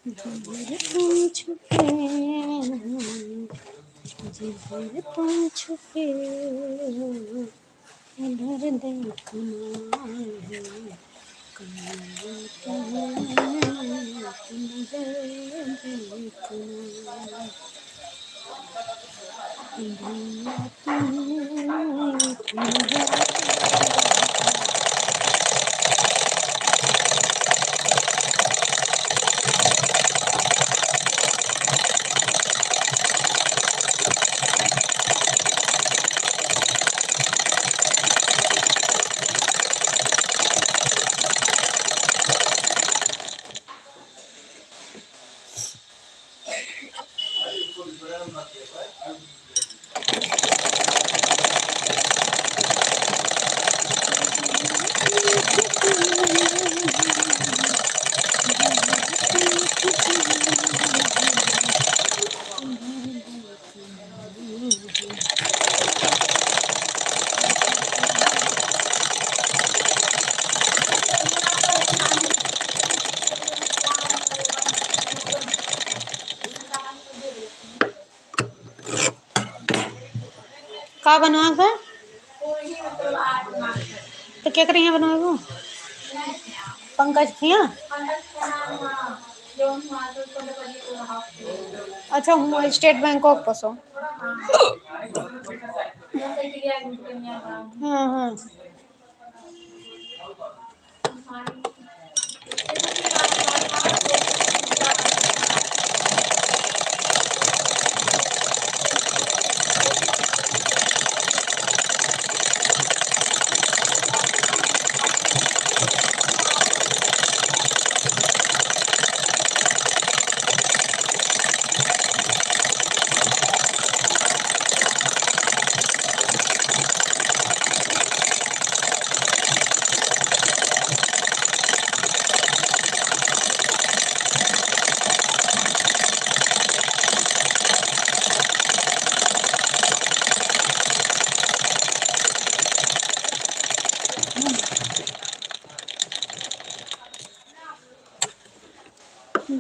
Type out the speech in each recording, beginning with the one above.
जिधर तुम छुपे जिधर तुम छुपे उधर देखना है कमरा तुम्हें देखना का बनवा था तो क्या करेंगे बनवा वो पंकज थी अच्छा हूँ स्टेट बैंक ऑफ पसो हाँ हाँ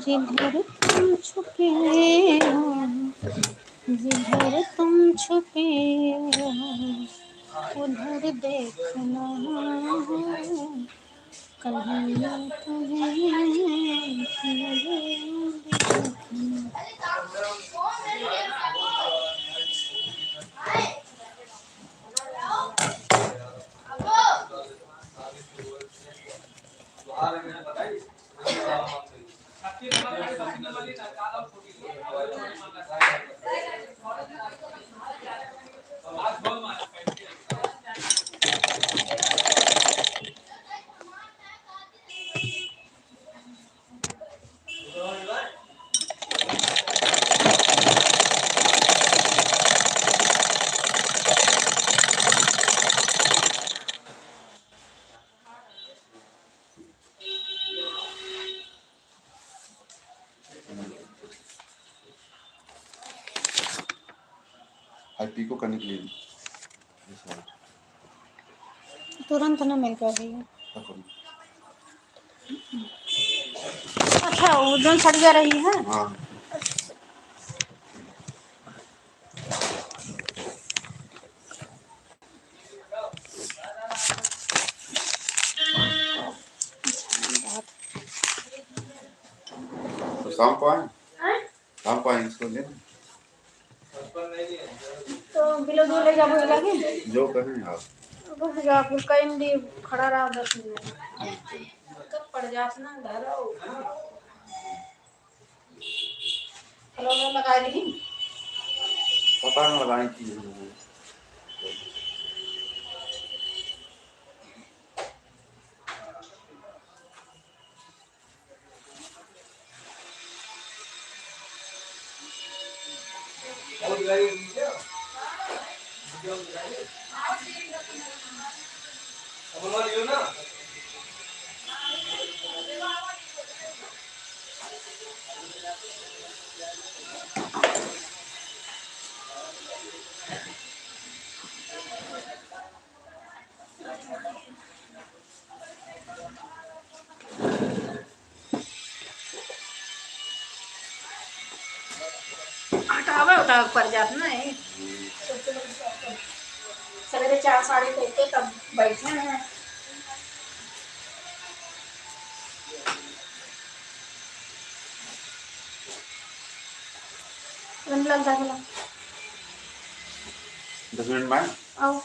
जिधर तुम छुपे हो जिधर तुम छुपे हो उधर देखना है कहीं तुम्हें आईपी को करने के लिए तुरंत ना मिल कर रही है अच्छा उधर सड़ जा रही है हाँ तो शाम को आए इसको ले तो बिलो दो ले जाबो लगे जो कहें आप रुक जा फिर कहीं भी खड़ा रहा 10 मिनट कब पड़ जात ना धरो हेलो लगा दी पता न लगाई थी हवा उठा पड़ जात ना है। सवेरे 4 साढ़े के तब बैठे हैं। लग जाएगा 10 मिनट में आओ।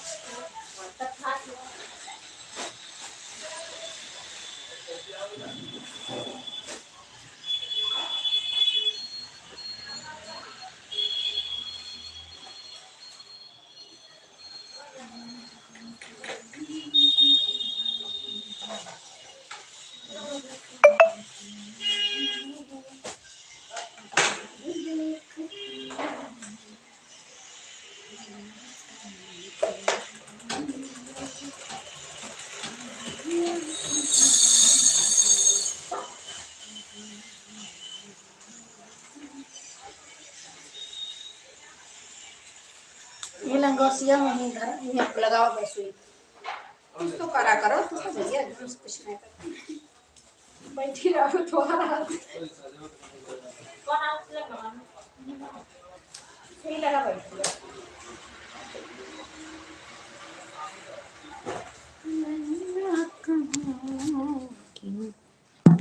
ये लंगोसिया में इधर लगाओ बस कुछ तो करा करो तो भैया कुछ नहीं करते बैठी रहो तो सही लगा बैठी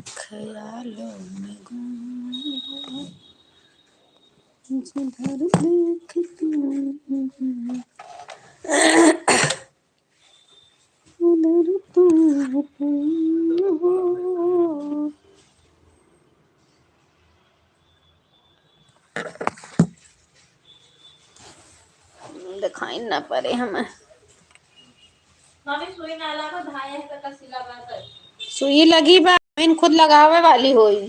ख्यालों में गुम जिधर देखती उधर तुम हो। दिखाई ना पड़े हमें। सुई लगी बा खुद लगावे वाली होई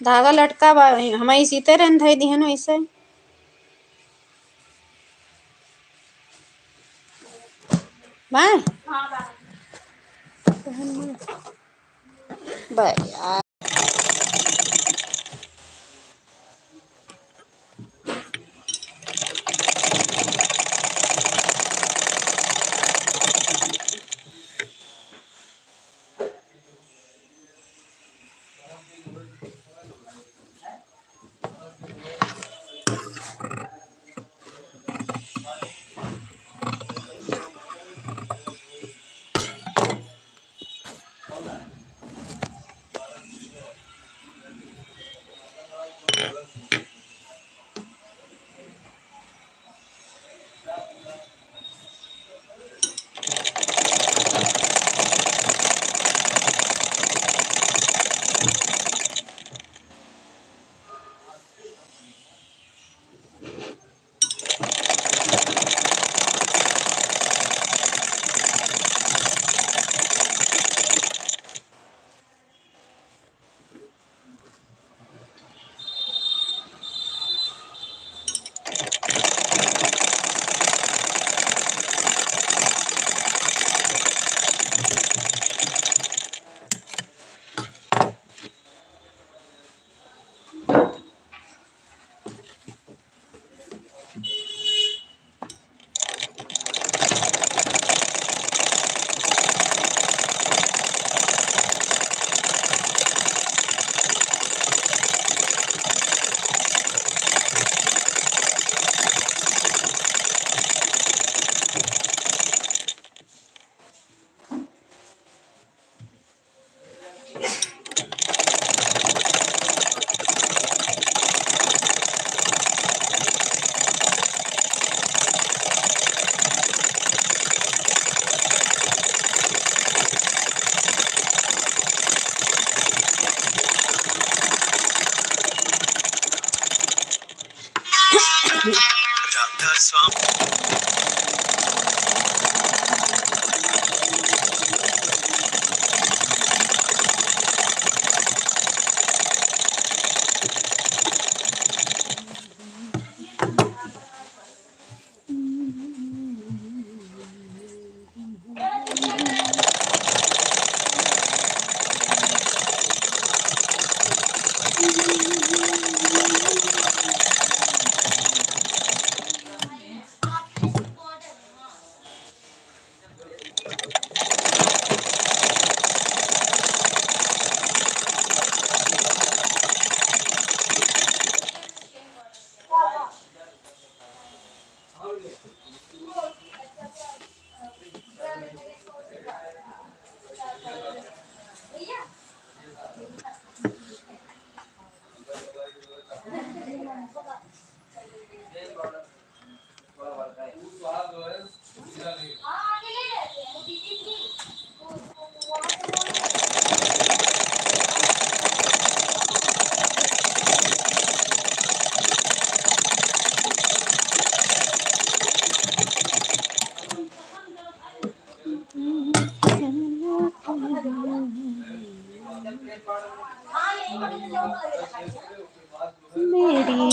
धागा लटका बा हमारी सीते रहन थई दिहन वैसे बाय बाय यार मेरी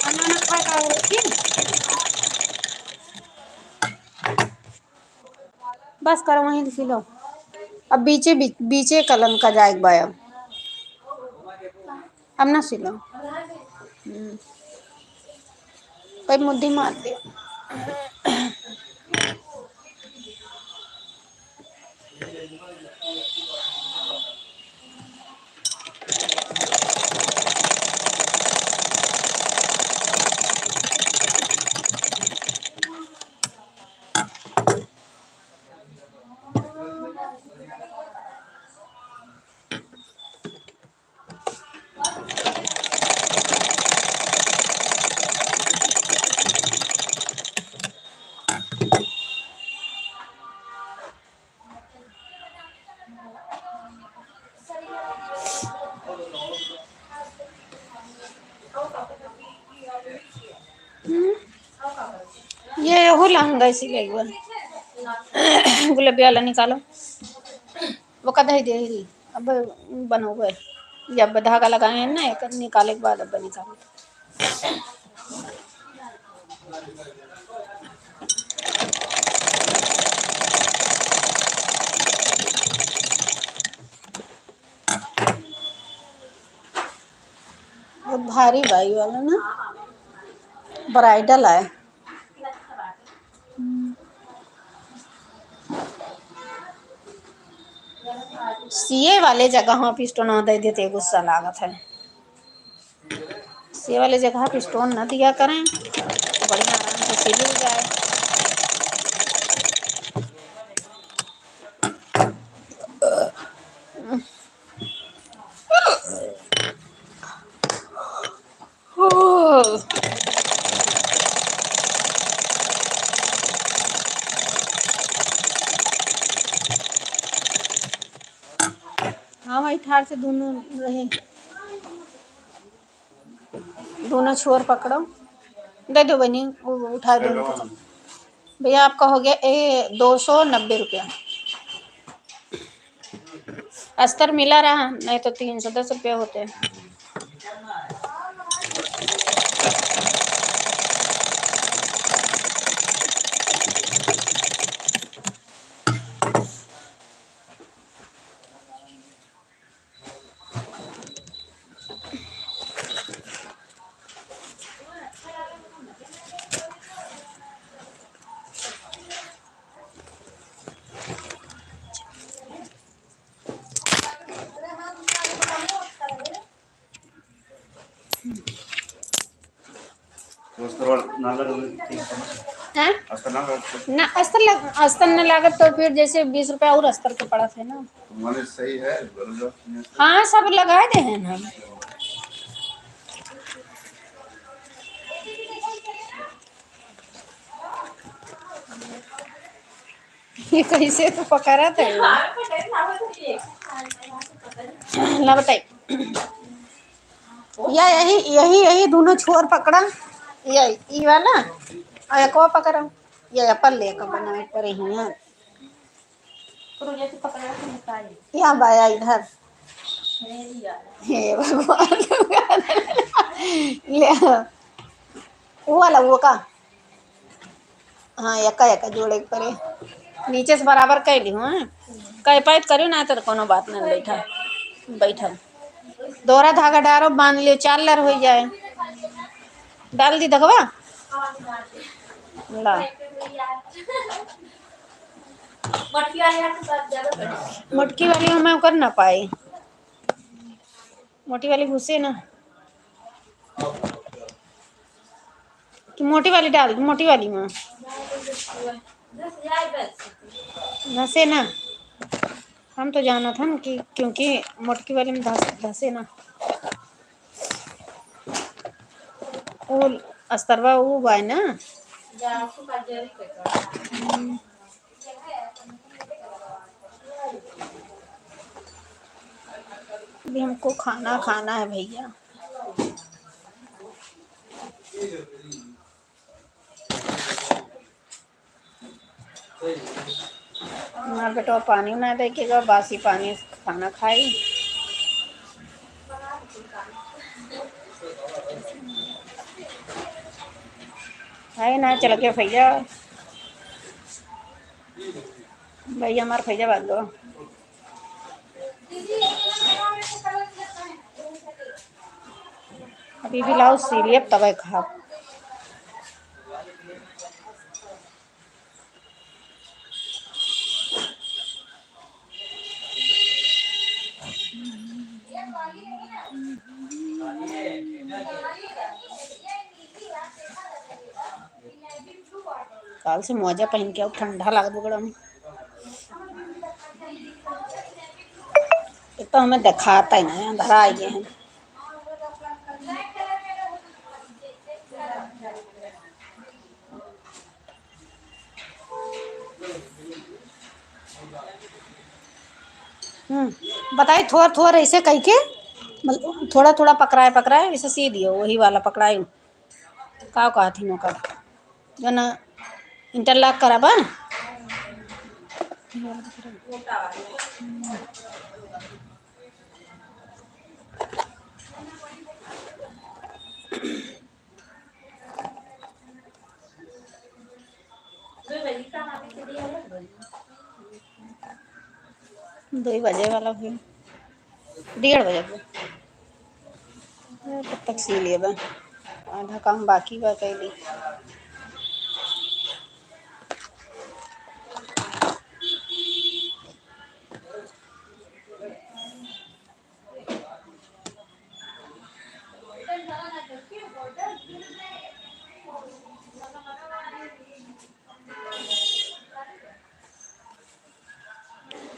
खाना खा का बस करो वहीं लिख लो। अब बीचे बीचे कलम का जाएग बाय अब ना सिलो कोई मुद्दी मार दे। ये हो लहंगा इसीलिए गुलाबी वाला निकालो वो कदा ही दे रही अब बनो गए जब धागा लगाए हैं ना एक निकाले के बाद अब निकालो बहुत भारी भाई वाला ना ब्राइडल है। सीए वाले जगह पे स्टोन दे देते गुस्सा लागत है। सीए वाले जगह पे स्टोन न दिया करें तो बढ़िया आराम से सिल हो जाए। हाँ भाई ठार से दोनों रहे दोनों छोर पकड़ो दे दो बनी उठा दो भैया आपका हो गया 290 रुपया। अस्तर मिला रहा नहीं तो 310 रुपया होते हैं। हैं? अस्तर ना लगा ना अस्तर न लागत तो फिर जैसे 20 रुपया और अस्तर के पड़ा थे ना। माने सही है हाँ सब लगाए दे हैं हम। ये कैसे तो पकड़ा था ला बताई। या यही यही यही दोनों छोर पकड़ा, ये वाला और एक और पकड़ा, ये अपन ले कर बना पर ही है। यहाँ बाया इधर, हे भगवान ले वो वाला वो का, हाँ यका यका जोड़े परे नीचे से बराबर कर ली हूँ कई पैट करियो ना तो कोनो बात नहीं। बैठा बैठा दोहरा धागा डारो बांध लियो 4 लर हो जाए। डाल दी दखवा ला मोटकी वाली में मैं कर ना पाई, मोटी वाली घुसे ना कि मोटी वाली डाल, मोटी वाली में धसे ना। हम तो जाना था ना कि क्योंकि मोटकी वाली में धसे ना वो अस्तरवा वो बाय ना। अभी हमको खाना खाना है भैया। हमारा बेटा पानी ना देखेगा, बासी पानी खाना खाई। है ना चल के भैया, भैया हमारे भैया बात दो। अभी भी लाओ सीरियप तब खा। काल से मोजा पहन के ठंडा लग बगड़म तो हमें दिखाता ही नहीं अंदर आ गए हैं। बताइए थोड़ा थोड़ा ऐसे कह के मतलब थोड़ा थोड़ा पकड़ाए ऐसे सी दियो वही वाला पकड़ाई का कहा थी नौकर जो ना इंटरलॉक कराबा दो ही बजे वाला फिर 1:30 बजे तब तक सी लिए बा आधा काम बाकी बा कैली।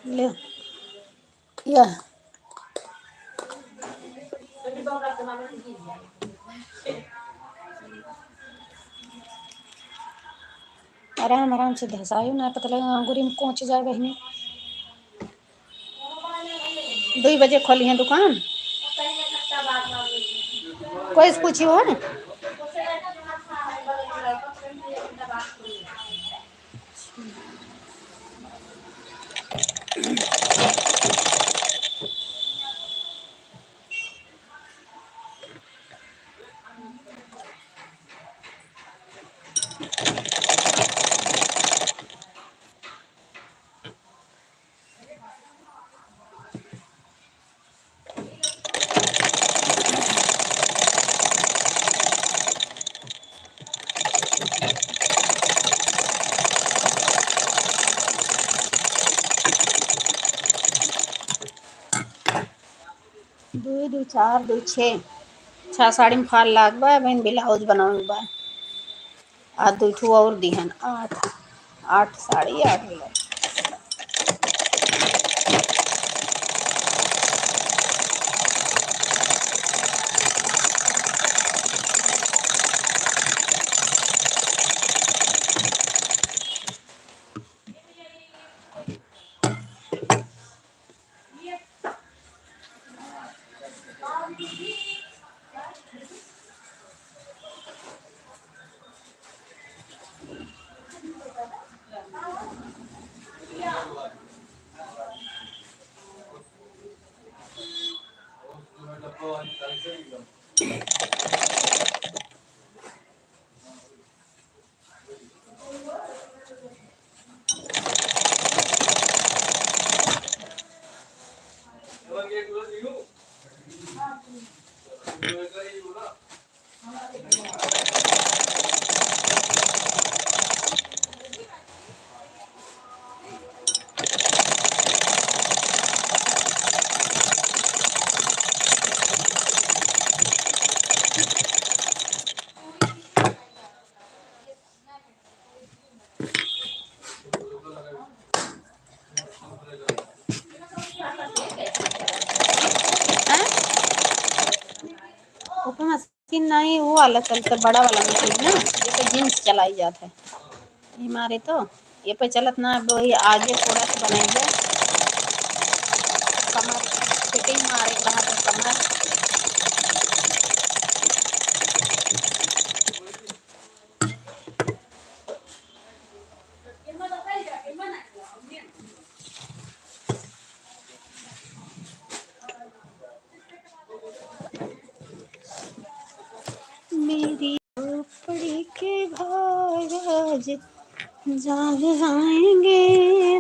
ले या आराम आराम से धसायो ना पता लगा अंगूरी में पहुंच जाए बहनी। 2 बजे खोली है दुकान, कोई से पूछी हो ना। दो 4 2 6 साड़ी में फाल लाग बा बहन ब्लाउज बनाऊं बा आ 2 ठू और दिहन 8 8 साड़ी 8 ब्लाउज। ऊपर मशीन नहीं, वो वाला चलता बड़ा वाला मशीन ना, ये पे जीन्स चलाई जाता है। ये मारे तो ये पे चलत ना, वही आगे थोड़ा सा बनाइए कमर फिटिंग मारे रहा तो कमर। मेरी झोपड़ी के घर आज जाग जाएंगे।